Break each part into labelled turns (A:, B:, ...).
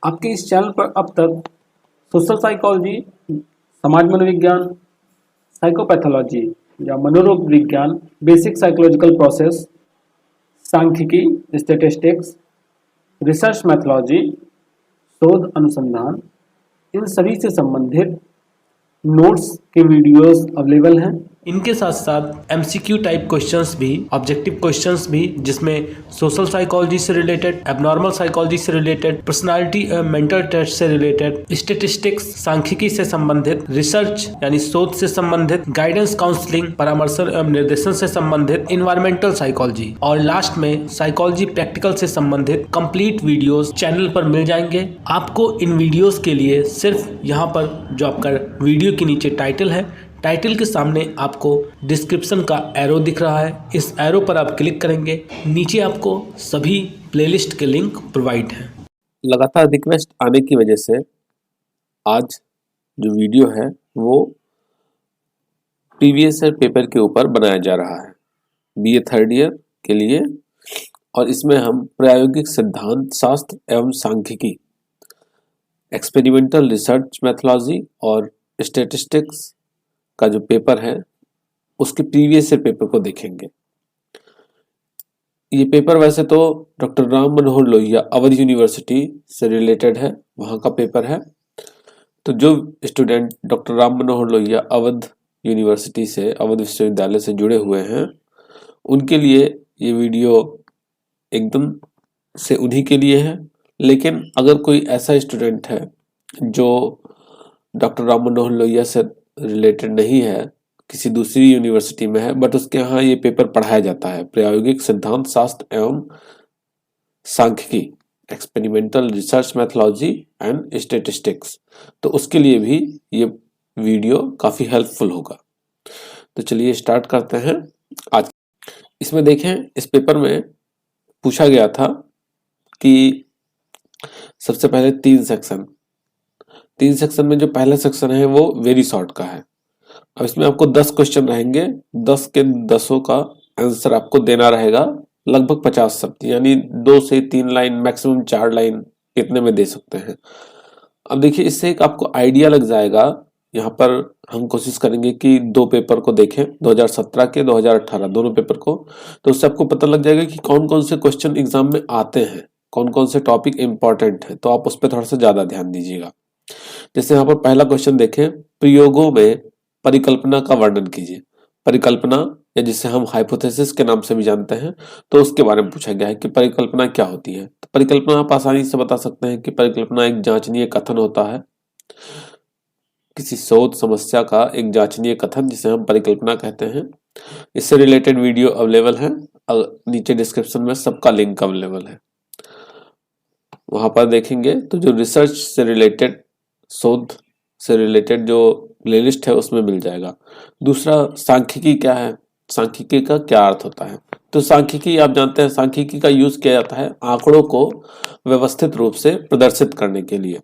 A: आपके इस चैनल पर अब तक सोशल साइकोलॉजी, समाज मनोविज्ञान, साइकोपैथोलॉजी या मनोरोग विज्ञान, बेसिक साइकोलॉजिकल प्रोसेस, सांख्यिकी, स्टैटिस्टिक्स, रिसर्च मैथोलॉजी, शोध अनुसंधान, इन सभी से संबंधित नोट्स के वीडियोस अवेलेबल हैं। इनके साथ साथ एमसीक्यू टाइप क्वेश्चंस भी, ऑब्जेक्टिव क्वेश्चंस भी, जिसमें सोशल साइकोलॉजी से रिलेटेड, एबनॉर्मल साइकोलॉजी से रिलेटेड, पर्सनालिटी मेंटल टेस्ट से रिलेटेड, स्टैटिस्टिक्स, सांख्यिकी से संबंधित, रिसर्च यानी शोध से संबंधित, गाइडेंस काउंसलिंग, परामर्श एवं निर्देशन से संबंधित, इन्वायरमेंटल साइकोलॉजी और लास्ट में साइकोलॉजी प्रैक्टिकल से संबंधित कंप्लीट वीडियोस चैनल पर मिल जाएंगे। आपको इन वीडियोस के लिए सिर्फ यहाँ पर जो आपका वीडियो के नीचे टाइटल है, टाइटल के सामने आपको डिस्क्रिप्शन का एरो दिख रहा है, इस एरो पर आप क्लिक करेंगे, नीचे आपको सभी प्लेलिस्ट के लिंक प्रोवाइड हैं।
B: लगातार रिक्वेस्ट आने की वजह से आज जो वीडियो है वो प्रीवियस ईयर पेपर के ऊपर बनाया जा रहा है बीए थर्ड ईयर के लिए, और इसमें हम प्रायोगिक सिद्धांत शास्त्र एवं सांख्यिकी, एक्सपेरिमेंटल रिसर्च मैथोलॉजी और स्टैटिस्टिक्स का जो पेपर है उसके प्रीवियस ईयर पेपर को देखेंगे। ये पेपर वैसे तो डॉक्टर राम मनोहर लोहिया अवध यूनिवर्सिटी से रिलेटेड है, वहाँ का पेपर है। तो जो student doctor Ram Manohar Lohia Awadh university से, अवध विश्वविद्यालय से जुड़े हुए हैं, उनके लिए ये वीडियो एकदम से उन्हीं के लिए है। लेकिन अगर कोई ऐसा स्टूडेंट है जो डॉक्टर राम मनोहर लोहिया से रिलेटेड नहीं है, किसी दूसरी यूनिवर्सिटी में है, बट उसके यहाँ ये पेपर पढ़ाया जाता है, प्रायोगिक सिद्धांत शास्त्र एवं सांख्यिकी, experimental research methodology and statistics, तो उसके लिए भी ये वीडियो काफी हेल्पफुल होगा। तो चलिए स्टार्ट करते हैं। आज इसमें देखें, इस पेपर में पूछा गया था कि सबसे पहले तीन सेक्शन में जो पहला सेक्शन है वो वेरी शॉर्ट का है। अब इसमें आपको 10 क्वेश्चन रहेंगे, 10 के 10 का आंसर आपको देना रहेगा लगभग 50 शब्द, यानी 2 से 3 लाइन, मैक्सिमम 4 लाइन, इतने में दे सकते हैं। अब देखिए, इससे एक आपको आइडिया लग जाएगा। यहाँ पर हम कोशिश करेंगे कि 2 पेपर को देखें, 2017 के 2018 दोनों पेपर को, तो उससे आपको पता लग जाएगा कि कौन कौन से क्वेश्चन एग्जाम में आते हैं, कौन कौन से टॉपिक इंपॉर्टेंट है, तो आप उस पर थोड़ा सा ज्यादा ध्यान दीजिएगा। जैसे यहाँ पर पहला क्वेश्चन देखें, प्रयोगों में परिकल्पना का वर्णन कीजिए। परिकल्पना, या जिसे हम हाइपोथेसिस के नाम से भी जानते हैं, तो उसके बारे में पूछा गया है कि परिकल्पना क्या होती है। तो परिकल्पना आप आसानी से बता सकते हैं कि परिकल्पना एक जांचनीय कथन होता है, किसी शोध समस्या का एक जांचनीय कथन, जिसे हम परिकल्पना कहते हैं। इससे रिलेटेड वीडियो अवेलेबल है, नीचे डिस्क्रिप्शन में सबका लिंक अवेलेबल है, वहां पर देखेंगे। तो जो रिसर्च से रिलेटेड, शोध से रिलेटेड जो प्लेलिस्ट है उसमें मिल जाएगा। दूसरा, सांख्यिकी क्या है, सांख्यिकी का क्या अर्थ होता है। तो सांख्यिकी आप जानते हैं, सांख्यिकी का यूज किया जाता है आंकड़ों को व्यवस्थित रूप से प्रदर्शित करने के लिए।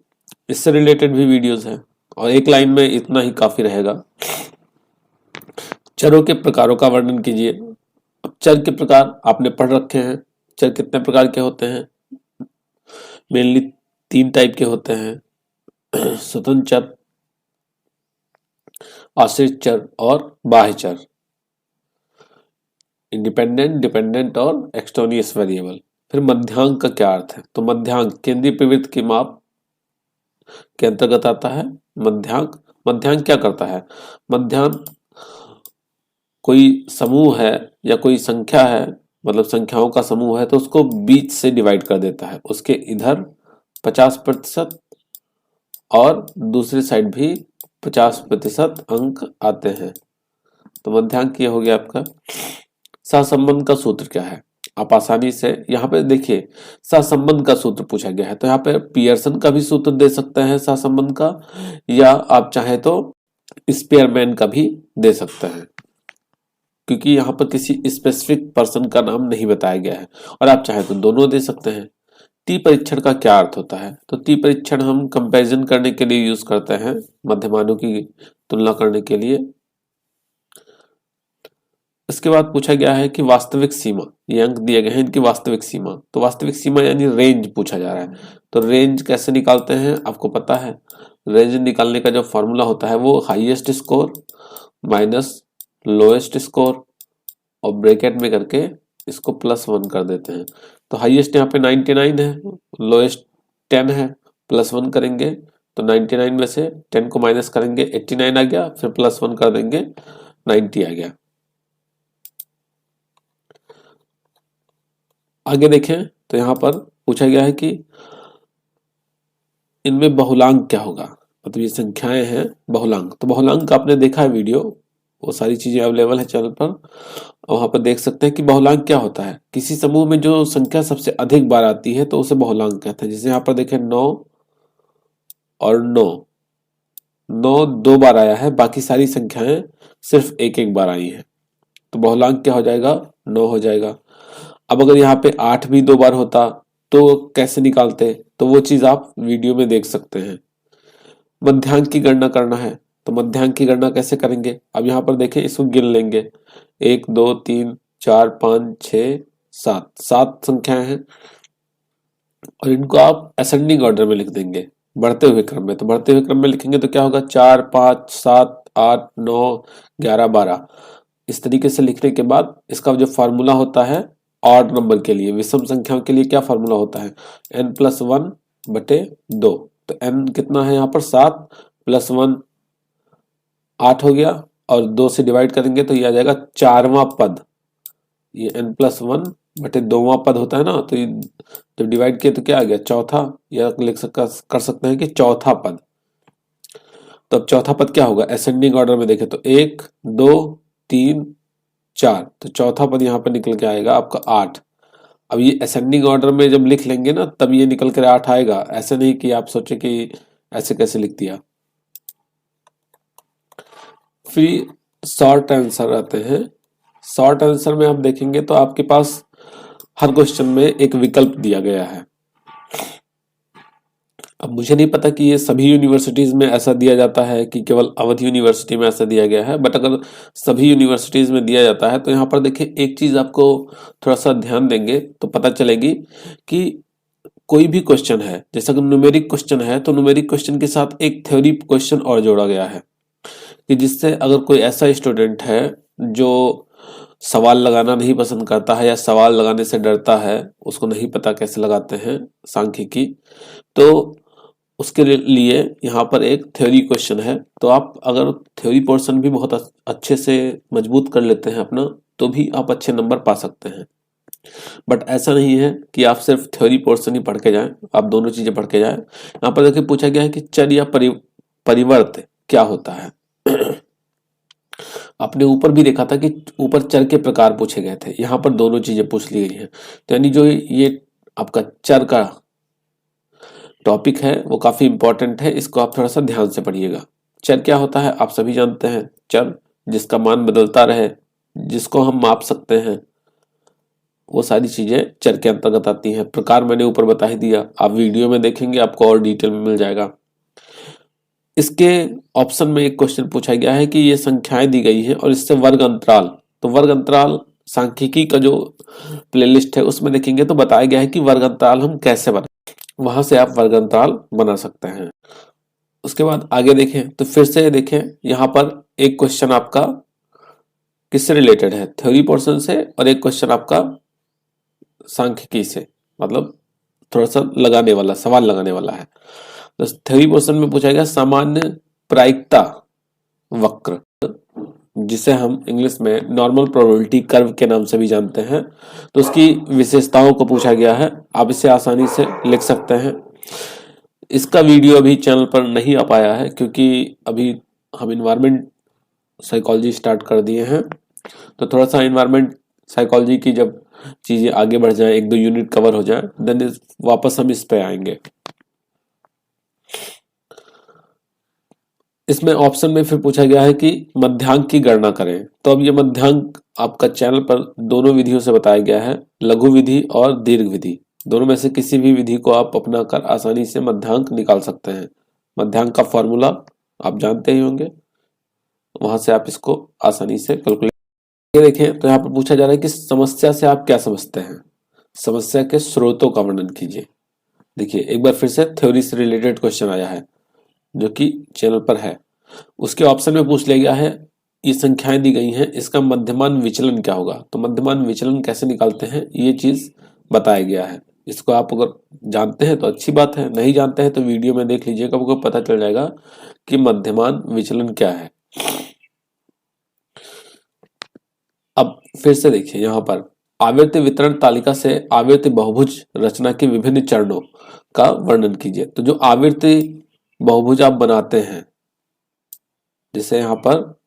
B: इससे रिलेटेड भी वीडियोस हैं, और एक लाइन में इतना ही काफी रहेगा। चरों के प्रकारों का वर्णन कीजिए। अब चर के प्रकार आपने पढ़ रखे हैं, चर कितने प्रकार के होते हैं, मेनली 3 टाइप के होते हैं, स्वतंत्र चर, आश्रित चर और बाह्य चर, इंडिपेंडेंट, डिपेंडेंट और एक्सट्रेनियस वेरिएबल। फिर मध्यांक का क्या अर्थ है, तो मध्यांक केंद्रीय प्रवृत्ति के माप के अंतर्गत आता है। मध्यांक क्या करता है, मध्यांक कोई समूह है या कोई संख्या है, मतलब संख्याओं का समूह है, तो उसको बीच से डिवाइड कर देता है, उसके इधर 50% और दूसरी साइड भी 50% अंक आते हैं। तो मध्यांक ये हो गया आपका। सहसंबंध का सूत्र क्या है, आप आसानी से यहाँ पे देखिए, सहसंबंध का सूत्र पूछा गया है, तो यहाँ पे पियर्सन का भी सूत्र दे सकते हैं सहसंबंध का, या आप चाहे तो स्पेयरमैन का भी दे सकते हैं, क्योंकि यहाँ पर किसी स्पेसिफिक पर्सन का नाम नहीं बताया गया है। और आप चाहे तो दोनों दे सकते हैं। टी परीक्षण का क्या अर्थ होता है, तो टी परीक्षण हम कंपैरिजन करने के लिए यूज करते हैं, मध्यमानों की तुलना करने के लिए। इसके बाद पूछा गया है कि वास्तविक सीमा, ये अंक दिए गए हैं इनकी वास्तविक सीमा। तो वास्तविक सीमा यानी रेंज पूछा जा रहा है। तो रेंज कैसे निकालते हैं आपको पता है। रेंज निकालने का जो फॉर्मूला होता है वो highest score minus lowest score और ब्रैकेट में करके इसको +1 कर देते हैं। तो हाईएस्ट यहाँ पे 99 है, लोएस्ट 10 है, +1 करेंगे तो 99 में से 10 को माइनस करेंगे 89 आ गया, फिर +1 कर देंगे 90 आ गया। आगे देखें तो यहाँ पर पूछा गया है कि इनमें बहुलांक क्या होगा, मतलब ये संख्याएं हैं बहुलांक। तो बहुलांक आपने देखा है वीडियो, वो सारी चीजें अवेलेबल है चैनल पर, वहां पर देख सकते हैं कि बहुलांक क्या होता है। किसी समूह में जो संख्या सबसे अधिक बार आती है तो उसे बहुलांक कहते हैं। जैसे यहाँ पर देखें 9 और 9, 9 2 बार आया है, बाकी सारी संख्याएं सिर्फ एक एक बार आई हैं, तो बहुलांक क्या हो जाएगा, 9 हो जाएगा। अब अगर यहाँ पे 8 भी 2 बार होता तो कैसे निकालते, तो वो चीज आप वीडियो में देख सकते हैं। मध्यांक की गणना करना है तो मध्यांक की गणना कैसे करेंगे। अब यहाँ पर देखें, इसको गिन लेंगे, 1 2 3 4 5 6 7, 7 संख्याएं हैं और इनको आप असेंडिंग ऑर्डर में लिख देंगे, बढ़ते हुए क्रम में। तो बढ़ते हुए क्रम में लिखेंगे तो क्या होगा, 4 5 7 8 9 11 12। इस तरीके से लिखने के बाद इसका जो फॉर्मूला होता है ऑड नंबर के लिए, विषम संख्याओं के लिए क्या फॉर्मूला होता है, n+1/2। तो n कितना है यहाँ पर 7 + 1 8 हो गया और 2 से डिवाइड करेंगे तो ये आ जाएगा 4वां पद। ये n+1/2वां पद होता है ना, तो ये जब डिवाइड किया तो क्या आ गया, चौथा, या कर सकते हैं कि चौथा पद। तो अब चौथा पद क्या होगा, असेंडिंग ऑर्डर में देखें तो 1 2 3 4, तो चौथा पद यहाँ पर निकल के आएगा आपका 8। अब ये असेंडिंग ऑर्डर में जब लिख लेंगे ना तब ये निकल कर 8 आएगा, ऐसे नहीं कि आप सोचे कि ऐसे कैसे लिख दिया। फिर शॉर्ट आंसर आते हैं। शॉर्ट आंसर में आप देखेंगे तो आपके पास हर क्वेश्चन में एक विकल्प दिया गया है। अब मुझे नहीं पता कि ये सभी यूनिवर्सिटीज में ऐसा दिया जाता है कि केवल अवध यूनिवर्सिटी में ऐसा दिया गया है, बट अगर सभी यूनिवर्सिटीज में दिया जाता है तो यहाँ पर देखिए एक चीज आपको थोड़ा सा ध्यान देंगे तो पता चलेगी कि कोई भी क्वेश्चन है, जैसे अगर न्यूमेरिक क्वेश्चन है तो न्यूमेरिक क्वेश्चन के साथ एक थ्योरी क्वेश्चन और जोड़ा गया है, कि जिससे अगर कोई ऐसा स्टूडेंट है जो सवाल लगाना नहीं पसंद करता है या सवाल लगाने से डरता है, उसको नहीं पता कैसे लगाते हैं सांख्यिकी, तो उसके लिए यहाँ पर एक थ्योरी क्वेश्चन है। तो आप अगर थ्योरी पोर्शन भी बहुत अच्छे से मजबूत कर लेते हैं अपना, तो भी आप अच्छे नंबर पा सकते हैं। बट ऐसा नहीं है कि आप सिर्फ थ्योरी पोर्शन ही पढ़ के जाएं, आप दोनों चीजें पढ़ के जाएं। यहाँ पर देखिए पूछा गया है कि चर या परिवर्त क्या होता है। आपने ऊपर भी देखा था कि ऊपर चर के प्रकार पूछे गए थे, यहाँ पर दोनों चीजें पूछ ली गई हैं। तो यानी जो ये आपका चर का टॉपिक है वो काफी इंपॉर्टेंट है, इसको आप थोड़ा सा ध्यान से पढ़िएगा। चर क्या होता है आप सभी जानते हैं, चर जिसका मान बदलता रहे, जिसको हम माप सकते हैं, वो सारी चीजें चर के अंतर्गत आती हैं। प्रकार मैंने ऊपर बता ही दिया, आप वीडियो में देखेंगे आपको और डिटेल में मिल जाएगा। इसके ऑप्शन में एक क्वेश्चन पूछा गया है कि ये संख्याएं दी गई हैं और इससे वर्ग अंतराल, तो वर्ग अंतराल सांख्यिकी का जो प्लेलिस्ट है उसमें देखेंगे तो बताया गया है कि वर्ग अंतराल हम कैसे बनाएं, वहां से आप वर्ग अंतराल बना सकते हैं। उसके बाद आगे देखें तो फिर से देखें, यहाँ पर एक क्वेश्चन आपका किससे रिलेटेड है, थ्योरी पोर्शन से, और एक क्वेश्चन आपका सांख्यिकी से, मतलब थोड़ा सा लगाने वाला, सवाल लगाने वाला है। तो थ्योरी पोर्शन में पूछा गया सामान्य प्रायिकता वक्र, जिसे हम इंग्लिश में नॉर्मल प्रोबेबिलिटी कर्व के नाम से भी जानते हैं, तो उसकी विशेषताओं को पूछा गया है। आप इसे आसानी से लिख सकते हैं। इसका वीडियो अभी चैनल पर नहीं आ पाया है क्योंकि अभी हम इन्वायरमेंट साइकोलॉजी स्टार्ट कर दिए हैं, तो थोड़ा सा इन्वायरमेंट साइकोलॉजी की जब चीजें आगे बढ़ जाए, 1-2 यूनिट कवर हो जाए, देन वापस हम इस पे आएंगे। इसमें ऑप्शन में फिर पूछा गया है कि मध्यांक की गणना करें। तो अब ये मध्यांक आपका चैनल पर दोनों विधियों से बताया गया है, लघु विधि और दीर्घ विधि। दोनों में से किसी भी विधि को आप अपनाकर आसानी से मध्यांक निकाल सकते हैं। मध्यांक का फॉर्मूला आप जानते ही होंगे, वहां से आप इसको आसानी से कैलकुलेट ये देखें तो यहाँ पर पूछा जा रहा है कि समस्या से आप क्या समझते हैं, समस्या के स्रोतों का वर्णन कीजिए। देखिए एक बार फिर से थ्योरी से रिलेटेड क्वेश्चन आया है जो कि चैनल पर है। उसके ऑप्शन में पूछ लिया गया है, ये संख्याएं दी गई हैं, इसका मध्यमान विचलन क्या होगा। तो मध्यमान विचलन कैसे निकालते हैं ये चीज बताया गया है। इसको आप अगर जानते हैं तो अच्छी बात है, नहीं जानते हैं तो वीडियो में देख लीजिएगा, आपको पता चल जाएगा कि मध्यमान विचलन क्या है। अब फिर से देखिए यहाँ पर आवर्ती वितरण तालिका से आवर्ती बहुभुज रचना के विभिन्न चरणों का वर्णन कीजिए। तो जो आवर्ती बहुभुज आप बनाते हैं, जैसे यहाँ पर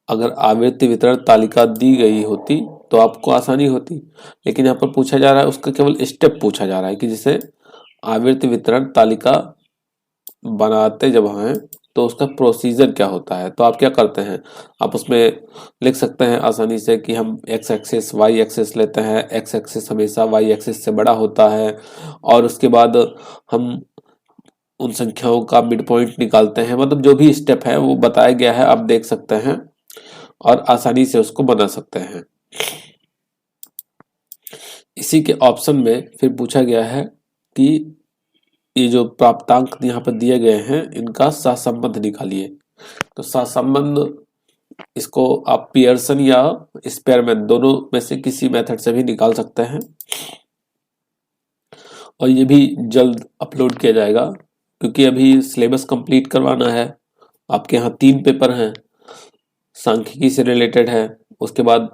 B: अगर आवर्ती वितरण तालिका दी गई होती तो आपको आसानी होती, लेकिन यहाँ पर पूछा जा रहा है उसका केवल स्टेप पूछा जा रहा है कि जैसे आवर्ती वितरण तालिका बनाते जब हैं तो उसका प्रोसीजर क्या होता है। तो आप क्या करते हैं, आप उसमें लिख सकते हैं आसानी से कि हम एक्स एक्सिस वाई एक्सिस लेते हैं, एक्स एक्सिस हमेशा वाई एक्सिस से बड़ा होता है, और उसके बाद हम उन संख्याओं का मिड पॉइंट निकालते हैं। मतलब जो भी स्टेप है वो बताया गया है, आप देख सकते हैं और आसानी से उसको बना सकते हैं। इसी के ऑप्शन में फिर पूछा गया है कि ये जो प्राप्तांक यहाँ पर दिए गए हैं इनका सहसंबंध निकालिए। तो सहसंबंध इसको आप पियर्सन या स्पेयरमैन दोनों में से किसी मेथड से भी निकाल सकते हैं, और ये भी जल्द अपलोड किया जाएगा क्योंकि अभी सिलेबस कंप्लीट करवाना है। आपके यहाँ 3 पेपर हैं, सांख्यिकी से रिलेटेड है, उसके बाद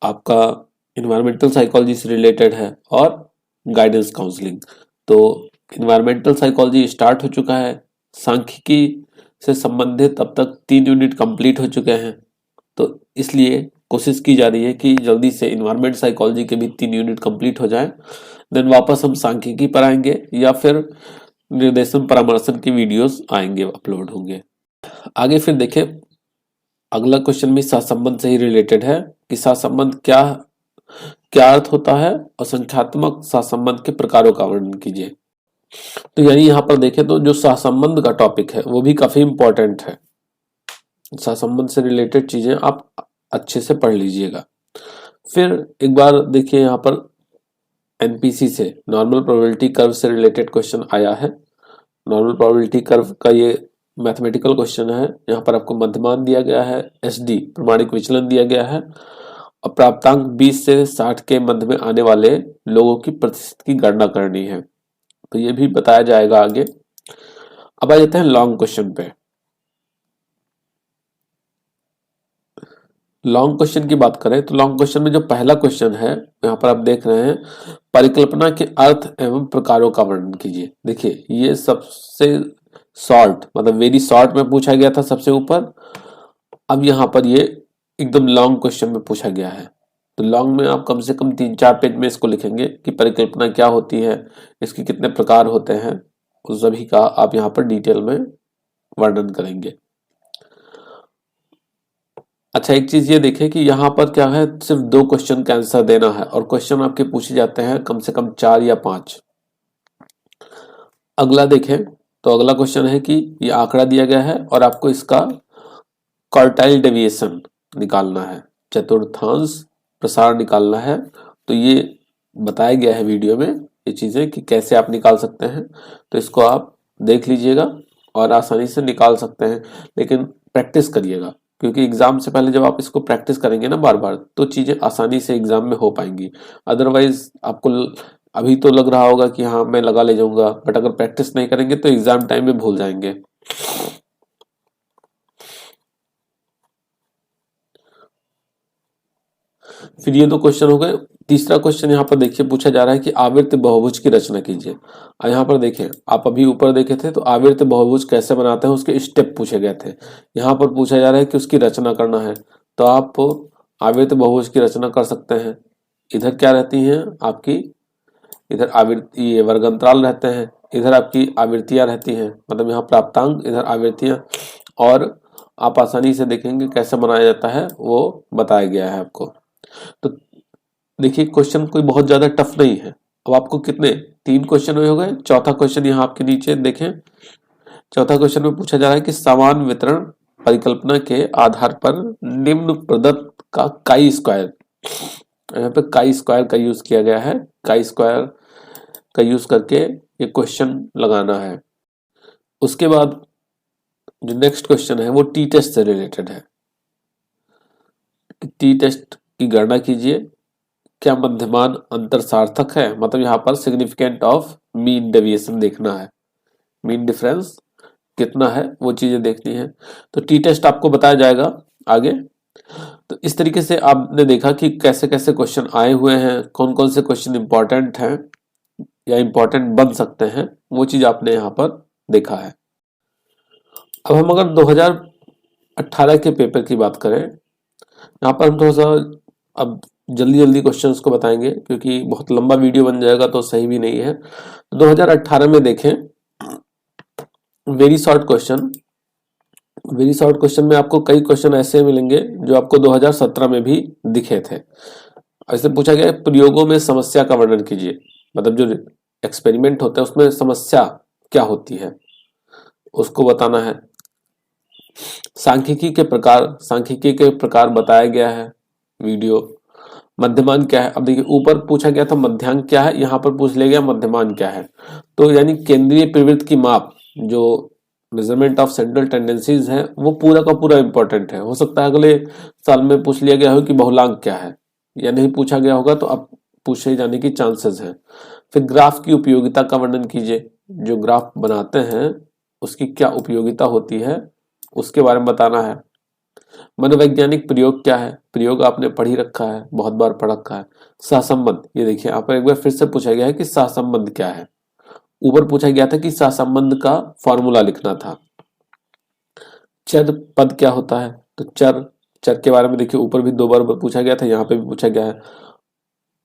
B: आपका इन्वायरमेंटल साइकोलॉजी से रिलेटेड है और गाइडेंस काउंसलिंग। तो इन्वायरमेंटल साइकोलॉजी स्टार्ट हो चुका है, सांख्यिकी से संबंधित अब तक 3 यूनिट कंप्लीट हो चुके हैं। तो इसलिए कोशिश की जा रही है कि जल्दी से इन्वायरमेंट साइकोलॉजी के भी 3 यूनिट कंप्लीट हो जाए, देन वापस हम सांख्यिकी पर आएंगे या फिर निर्देशन परामर्शन की वीडियोस आएंगे, अपलोड होंगे। आगे फिर देखें, अगला क्वेश्चन भी सहसंबंध से ही रिलेटेड है कि सहसंबंध क्या अर्थ होता है और संख्यात्मक सहसंबंध के प्रकारों का वर्णन कीजिए। तो यानी यहाँ पर देखें तो जो सहसंबंध का टॉपिक है वो भी काफी इंपॉर्टेंट है। सहसंबंध से रिलेटेड चीजें आप अच्छे से पढ़ लीजिएगा। फिर एक बार देखिए यहाँ पर एनपीसी से नॉर्मल प्रोबेबिलिटी कर्व से रिलेटेड क्वेश्चन आया है। नॉर्मल प्रोबेबिलिटी कर्व का ये मैथमेटिकल क्वेश्चन है। यहाँ पर आपको मध्यमान दिया गया है, एसडी प्रमाणिक विचलन दिया गया है और प्राप्तांक 20 से 60 के मध्य में आने वाले लोगों की प्रतिशत की गणना करनी है। तो ये भी बताया जाएगा आगे। अब आ जाते हैं लॉन्ग क्वेश्चन पे। लॉन्ग क्वेश्चन की बात करें तो लॉन्ग क्वेश्चन में जो पहला क्वेश्चन है यहाँ पर आप देख रहे हैं, परिकल्पना के अर्थ एवं प्रकारों का वर्णन कीजिए। देखिए ये सबसे शॉर्ट मतलब वेरी शॉर्ट में पूछा गया था सबसे ऊपर। अब यहाँ पर ये एकदम लॉन्ग क्वेश्चन में पूछा गया है। तो लॉन्ग में आप कम से कम 3-4 पेज में इसको लिखेंगे कि परिकल्पना क्या होती है, इसके कितने प्रकार होते हैं, उस सभी का आप यहाँ पर डिटेल में वर्णन करेंगे। अच्छा एक चीज ये देखें कि यहाँ पर क्या है, सिर्फ 2 क्वेश्चन का आंसर देना है और क्वेश्चन आपके पूछे जाते हैं कम से कम 4 या 5। अगला देखें तो अगला क्वेश्चन है कि ये आंकड़ा दिया गया है और आपको इसका क्वार्टाइल डेविएशन निकालना है, चतुर्थांश प्रसार निकालना है। तो ये बताया गया है वीडियो में ये चीजें कि कैसे आप निकाल सकते हैं। तो इसको आप देख लीजिएगा और आसानी से निकाल सकते हैं, लेकिन प्रैक्टिस करिएगा क्योंकि एग्जाम से पहले जब आप इसको प्रैक्टिस करेंगे ना बार बार तो चीजें आसानी से एग्जाम में हो पाएंगी। अदरवाइज आपको अभी तो लग रहा होगा कि हाँ मैं लगा ले जाऊंगा, बट अगर प्रैक्टिस नहीं करेंगे तो एग्जाम टाइम में भूल जाएंगे। फिर ये 2 क्वेश्चन हो गए। तीसरा क्वेश्चन यहाँ पर देखिए पूछा जा रहा है कि आवर्त बहुभुज की रचना कीजिए। यहाँ पर देखें, आप अभी ऊपर देखे थे तो आवर्त बहुभुज कैसे बनाते हैं उसके स्टेप पूछे गए थे। यहाँ पर पूछा जा रहा है कि उसकी रचना करना है। तो आप आवर्त बहुभुज की रचना कर सकते हैं। इधर क्या रहती हैं आपकी, इधर आवृत्ति ये वर्गंतराल रहते हैं, इधर आपकी आवृत्तियां रहती हैं, मतलब यहाँ प्राप्तांक इधर आवृत्तियां, और आप आसानी से देखेंगे कैसे बनाया जाता है वो बताया गया है आपको। तो देखिए क्वेश्चन कोई बहुत ज्यादा टफ नहीं है। अब आपको कितने 3 क्वेश्चन हो गए। चौथा क्वेश्चन यहाँ आपके नीचे देखें। चौथा क्वेश्चन में पूछा जा रहा है कि समान वितरण परिकल्पना के आधार पर निम्न प्रदत्त का काई स्क्वायर, यहाँ पे काई स्क्वायर का यूज किया गया है। काई स्क्वायर का यूज करके ये क्वेश्चन लगाना है। उसके बाद जो नेक्स्ट क्वेश्चन है वो टी टेस्ट से रिलेटेड है। टी टेस्ट की गणना कीजिए, क्या मध्यमान अंतर सार्थक है, मतलब यहाँ पर सिग्निफिकेंट ऑफ मीन डेविएशन देखना है, मीन डिफरेंस कितना है वो चीजें देखनी है। तो टी टेस्ट आपको बताया जाएगा आगे। तो इस तरीके से आपने देखा कि कैसे कैसे क्वेश्चन आए हुए हैं, कौन कौन से क्वेश्चन इंपॉर्टेंट हैं या इंपॉर्टेंट बन सकते हैं, वो चीज आपने यहाँ पर देखा है। अब हम अगर 2018 के पेपर की बात करें, यहाँ पर हम थोड़ा सा अब जल्दी जल्दी क्वेश्चंस को बताएंगे क्योंकि बहुत लंबा वीडियो बन जाएगा तो सही भी नहीं है। 2018 में देखें, very short question, very short question में आपको कई क्वेश्चन ऐसे मिलेंगे जो आपको 2017 में भी दिखे थे। ऐसे पूछा गया है प्रयोगों में समस्या का वर्णन कीजिए, मतलब जो एक्सपेरिमेंट होता है उसमें समस्या क्या होती है उसको बताना है। सांख्यिकी के प्रकार बताया गया है वीडियो। मध्यमान क्या है, अब देखिए ऊपर पूछा गया था मध्यांक क्या है, यहाँ पर पूछ लिया गया मध्यमान क्या है। तो यानी केंद्रीय प्रवृत्ति की माप, जो मेजरमेंट ऑफ सेंट्रल टेंडेंसीज है, वो पूरा का पूरा इंपॉर्टेंट है। हो सकता है अगले साल में पूछ लिया गया हो कि बहुलांक क्या है, या नहीं पूछा गया होगा तो अब पूछे जाने की चांसेस है। फिर ग्राफ की उपयोगिता का वर्णन कीजिए, जो ग्राफ बनाते हैं उसकी क्या उपयोगिता होती है उसके बारे में बताना है। मनोवैज्ञानिक प्रयोग क्या है, प्रयोग आपने पढ़ ही रखा है, बहुत बार पढ़ रखा है। सहसंबंध, ये देखिए यहाँ पर एक बार फिर से पूछा गया है कि सहसंबंध क्या है। ऊपर पूछा गया था कि सहसंबंध का फॉर्मूला लिखना था। चर पद क्या होता है, तो चर के बारे में देखिए ऊपर भी 2 बार पूछा गया था, यहाँ पे भी पूछा गया है।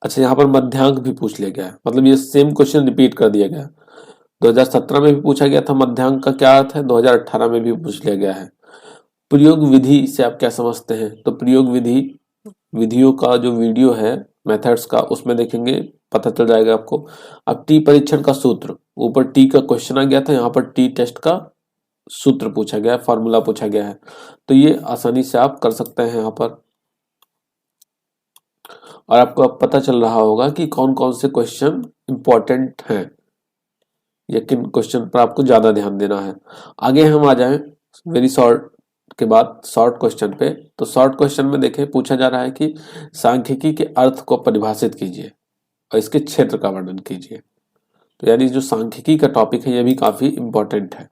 B: अच्छा, यहाँ पर मध्यांक भी पूछ लिया गया है, मतलब ये सेम क्वेश्चन रिपीट कर दिया गया। 2017 में भी पूछा गया था मध्यांक का क्या अर्थ है, 2018 में भी पूछ लिया गया है। प्रयोग विधि से आप क्या समझते हैं, तो प्रयोग विधियों का जो वीडियो है मेथड्स का, उसमें देखेंगे पता चल जाएगा आपको। अब टी परीक्षण का सूत्र, ऊपर टी का क्वेश्चन आ गया था, यहाँ पर टी टेस्ट का सूत्र पूछा गया है, फॉर्मूला पूछा गया है, तो ये आसानी से आप कर सकते हैं यहाँ पर। और आपको अब पता चल रहा होगा कि कौन कौन से क्वेश्चन इंपॉर्टेंट हैं या किन क्वेश्चन पर आपको ज्यादा ध्यान देना है। आगे हम आ जाएं वेरी शॉर्ट के बाद शॉर्ट क्वेश्चन पे। तो शॉर्ट क्वेश्चन में देखें पूछा जा रहा है कि सांख्यिकी के अर्थ को परिभाषित कीजिए और इसके क्षेत्र का वर्णन कीजिए। तो यानी जो सांख्यिकी का टॉपिक है ये भी काफी इंपॉर्टेंट है।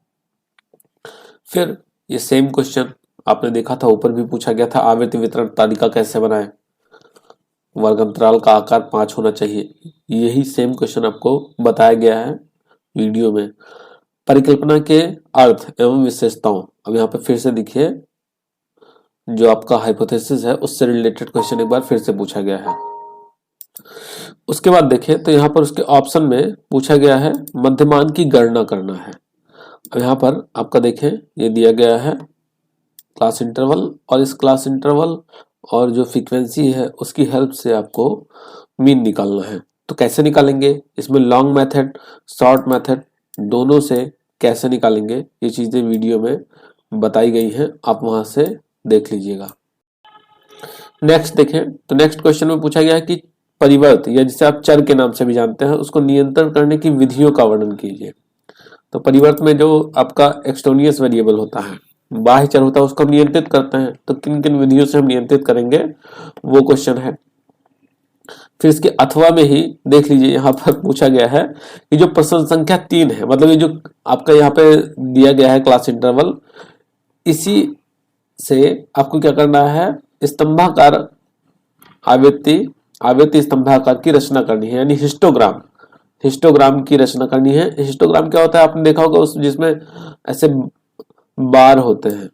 B: फिर ये सेम क्वेश्चन आपने देखा था, ऊपर भी पूछा गया था, आवृत्ति वितरण तालिका कैसे बनाएं, वर्ग अंतराल का आकार 5 होना चाहिए। यही सेम क्वेश्चन आपको बताया गया है वीडियो में। परिकल्पना के अर्थ एवं विशेषताओं, अब यहाँ पे फिर से देखिए जो आपका हाइपोथेसिस है उससे रिलेटेड क्वेश्चन एक बार फिर से पूछा गया है। उसके बाद देखें तो यहाँ पर उसके ऑप्शन में पूछा गया है मध्यमान की गणना करना है। अब यहाँ पर आपका देखें ये दिया गया है क्लास इंटरवल, और इस क्लास इंटरवल और जो फ्रीक्वेंसी है उसकी हेल्प से आपको मीन निकालना है। तो कैसे निकालेंगे, इसमें लॉन्ग मेथड शॉर्ट मेथड दोनों से कैसे निकालेंगे ये चीजें वीडियो में बताई गई हैं, आप वहां से देख लीजिएगा। नेक्स्ट देखें तो नेक्स्ट क्वेश्चन में पूछा गया है कि परिवर्त या जिसे आप चर के नाम से भी जानते हैं उसको नियंत्रण करने की विधियों का वर्णन कीजिए। तो परिवर्त में जो आपका एक्सट्रेनियस वेरिएबल होता है, बाह्य चर होता है, उसको हम नियंत्रित करते हैं, तो किन किन विधियों से हम नियंत्रित करेंगे वो क्वेश्चन है। फिर इसके अथवा में ही देख लीजिए यहाँ पर पूछा गया है कि जो प्रश्न संख्या 3 है, मतलब ये जो आपका यहाँ पे दिया गया है क्लास इंटरवल, इसी से आपको क्या करना है, स्तंभाकार आवृत्ति स्तंभाकार की रचना करनी है, यानी हिस्टोग्राम की रचना करनी है। हिस्टोग्राम क्या होता है आपने देखा होगा, उस जिसमें ऐसे बार होते हैं,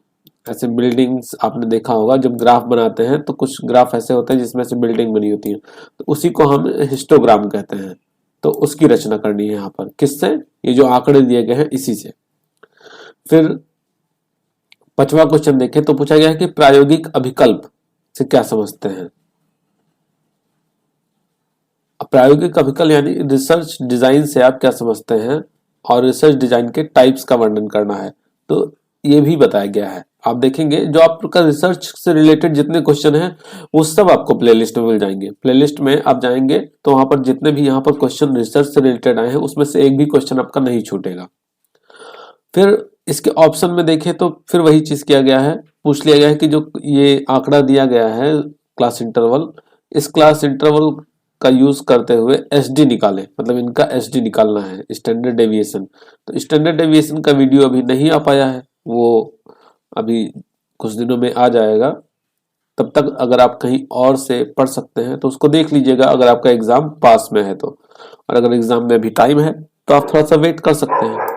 B: ऐसे बिल्डिंग्स आपने देखा होगा, जब ग्राफ बनाते हैं तो कुछ ग्राफ ऐसे होते हैं जिसमें से बिल्डिंग बनी होती है, तो उसी को हम हिस्टोग्राम कहते हैं। तो उसकी रचना करनी है यहाँ पर, किससे, ये जो आंकड़े दिए गए हैं इसी से। फिर 5वां क्वेश्चन देखें तो पूछा गया है कि प्रायोगिक अभिकल्प से क्या समझते हैं। प्रायोगिक अभिकल्प यानी रिसर्च डिजाइन से आप क्या समझते हैं, और रिसर्च डिजाइन के टाइप्स का वर्णन करना है, तो ये भी बताया गया है। आप देखेंगे जो आपका रिसर्च से रिलेटेड जितने क्वेश्चन हैं वो सब आपको प्लेलिस्ट में मिल जाएंगे। प्लेलिस्ट में आप जाएंगे तो वहां पर जितने भी यहाँ पर क्वेश्चन रिसर्च से रिलेटेड आए हैं उसमें से एक भी क्वेश्चन आपका नहीं छूटेगा। फिर इसके ऑप्शन में देखें तो फिर वही चीज किया गया है, पूछ लिया गया है कि जो ये आंकड़ा दिया गया है क्लास इंटरवल, इस क्लास इंटरवल का यूज करते हुए एसडी निकालें, मतलब इनका एसडी निकालना है, स्टैंडर्ड डेविएशन। तो स्टैंडर्ड डेविएशन का वीडियो अभी नहीं आ पाया है, वो अभी कुछ दिनों में आ जाएगा। तब तक अगर आप कहीं और से पढ़ सकते हैं तो उसको देख लीजिएगा अगर आपका एग्जाम पास में है तो, और अगर एग्जाम में अभी टाइम है तो आप थोड़ा सा वेट कर सकते हैं।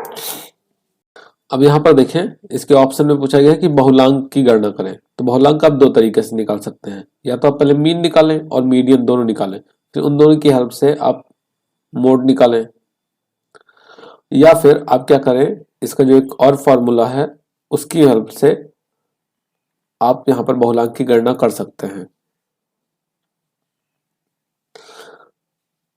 B: अब यहाँ पर देखें इसके ऑप्शन में पूछा गया है कि बहुलांक की गणना करें। तो बहुलांक आप दो तरीके से निकाल सकते हैं, या तो आप पहले मीन निकालें और मीडियन दोनों निकालें, फिर उन दोनों की हेल्प से आप मोड निकालें, या फिर आप क्या करें इसका जो एक और फॉर्मूला है उसकी हेल्प से आप यहाँ पर बहुलांक की गणना कर सकते हैं।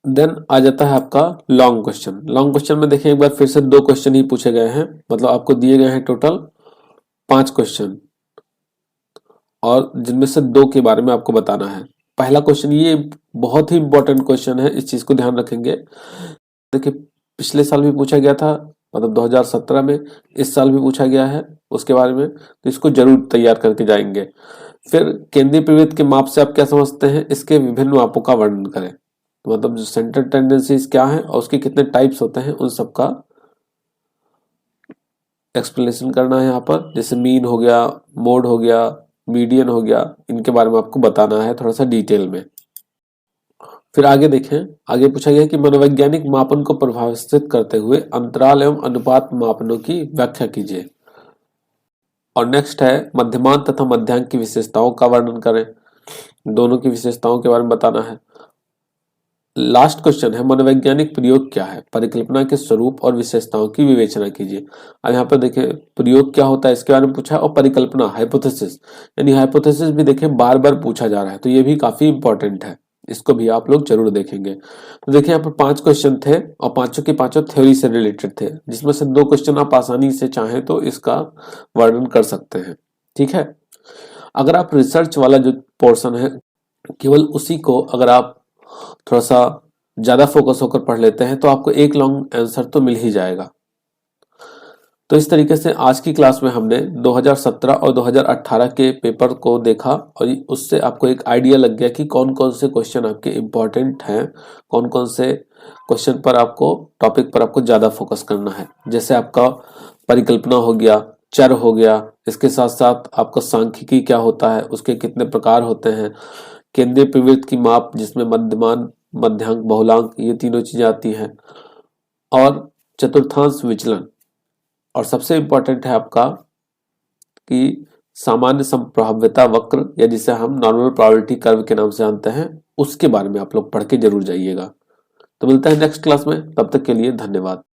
B: देन आ जाता है आपका लॉन्ग क्वेश्चन। लॉन्ग क्वेश्चन में देखिए एक बार फिर से दो क्वेश्चन ही पूछे गए हैं, मतलब आपको दिए गए हैं टोटल 5 क्वेश्चन और जिनमें से 2 के बारे में आपको बताना है। पहला क्वेश्चन ये बहुत ही इंपॉर्टेंट क्वेश्चन है, इस चीज को ध्यान रखेंगे। देखिए पिछले साल भी पूछा गया था, मतलब 2017 में, इस साल भी पूछा गया है उसके बारे में, तो इसको जरूर तैयार करके जाएंगे। फिर केंद्रीय प्रवृत्ति के माप से आप क्या समझते हैं, इसके विभिन्न मापों का वर्णन करें। मतलब जो सेंटर टेंडेंसीज क्या है और उसके कितने टाइप्स होते हैं उन सब का एक्सप्लेनेशन करना है यहाँ पर। जैसे मीन हो गया, मोड हो गया, मीडियन हो गया, इनके बारे में आपको बताना है थोड़ा सा डिटेल में। फिर आगे देखें, आगे पूछा गया कि मनोवैज्ञानिक मापन को प्रभावित करते हुए अंतराल एवं अनुपात मापनों की व्याख्या कीजिए। और नेक्स्ट है मध्यमान तथा मध्यांक की विशेषताओं का वर्णन करें, दोनों की विशेषताओं के बारे में बताना है। लास्ट क्वेश्चन है मनोवैज्ञानिक प्रयोग क्या है, परिकल्पना के स्वरूप और विशेषताओं की विवेचना कीजिए। अब यहाँ पर देखें प्रयोग क्या होता है इसके बारे में पूछा है, और परिकल्पना हाइपोथेसिस, यानी हाइपोथेसिस भी देखें बार बार पूछा जा रहा है, तो ये भी काफी इंपॉर्टेंट है, इसको भी आप लोग जरूर देखेंगे। तो देखिए यहाँ पर 5 क्वेश्चन थे और पांचों के पांचों थ्योरी से रिलेटेड थे, जिसमें से 2 क्वेश्चन आप आसानी से चाहें तो इसका वर्णन कर सकते हैं। ठीक है, अगर आप रिसर्च वाला जो पोर्शन है केवल उसी को अगर आप थोड़ा सा ज्यादा फोकस होकर पढ़ लेते हैं तो आपको एक लॉन्ग आंसर तो मिल ही जाएगा। तो इस तरीके से आज की क्लास में हमने 2017 और 2018 के पेपर को देखा और उससे आपको एक आइडिया लग गया कि कौन कौन से क्वेश्चन आपके इम्पोर्टेंट हैं, कौन कौन से क्वेश्चन पर आपको टॉपिक पर आपको ज्यादा फोकस करना है। जैसे आपका परिकल्पना हो गया, चर हो गया, इसके साथ साथ आपका सांख्यिकी क्या होता है, उसके कितने प्रकार होते हैं, केंद्रीय प्रवृत्ति की माप जिसमें मध्यमान, मध्यांक, बहुलांक, ये तीनों चीजें आती हैं, और चतुर्थांश विचलन, और सबसे इंपॉर्टेंट है आपका कि सामान्य संभाव्यता वक्र, या जिसे हम नॉर्मल प्रोबेबिलिटी कर्व के नाम से जानते हैं, उसके बारे में आप लोग पढ़ के जरूर जाइएगा। तो मिलते हैं नेक्स्ट क्लास में, तब तक के लिए धन्यवाद।